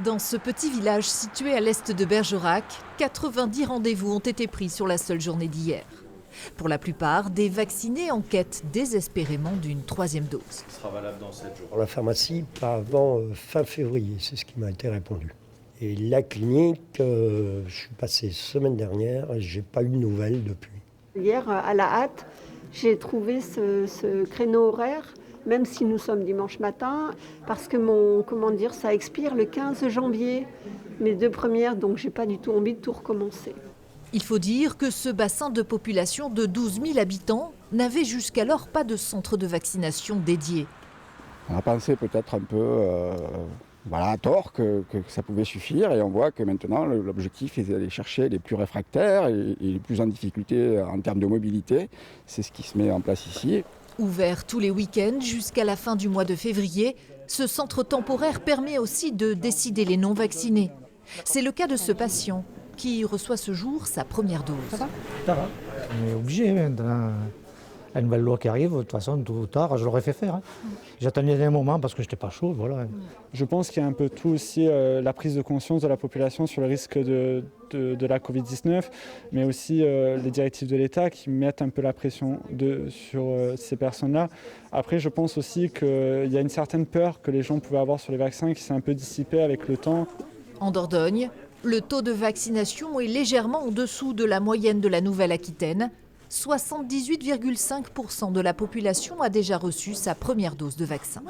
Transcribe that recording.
Dans ce petit village situé à l'est de Bergerac, 90 rendez-vous ont été pris sur la seule journée d'hier. Pour la plupart, des vaccinés en quête désespérément d'une troisième dose. Ce sera valable dans 7 jours. Pour la pharmacie, pas avant fin février, c'est ce qui m'a été répondu. Et la clinique, je suis passé semaine dernière et je n'ai pas eu de nouvelles depuis. Hier, à la hâte, j'ai trouvé ce créneau horaire, même si nous sommes dimanche matin, parce que ça expire le 15 janvier, mes 2 premières, donc j'ai pas du tout envie de tout recommencer. Il faut dire que ce bassin de population de 12 000 habitants n'avait jusqu'alors pas de centre de vaccination dédié. On a pensé peut-être un peu à tort que ça pouvait suffire et on voit que maintenant l'objectif est d'aller chercher les plus réfractaires et les plus en difficulté en termes de mobilité. C'est ce qui se met en place ici. Ouvert tous les week-ends jusqu'à la fin du mois de février, ce centre temporaire permet aussi de décider les non-vaccinés. C'est le cas de ce patient qui reçoit ce jour sa première dose. Ça va. On est obligé maintenant. La nouvelle loi qui arrive, de toute façon, tôt ou tard, je l'aurais fait faire. J'attendais un moment parce que je n'étais pas chaud, voilà. Je pense qu'il y a un peu tout aussi la prise de conscience de la population sur le risque de la Covid-19, mais aussi les directives de l'État qui mettent un peu la pression sur ces personnes-là. Après, je pense aussi qu'il y a une certaine peur que les gens pouvaient avoir sur les vaccins qui s'est un peu dissipée avec le temps. En Dordogne, le taux de vaccination est légèrement en dessous de la moyenne de la Nouvelle-Aquitaine. 78,5% de la population a déjà reçu sa première dose de vaccin.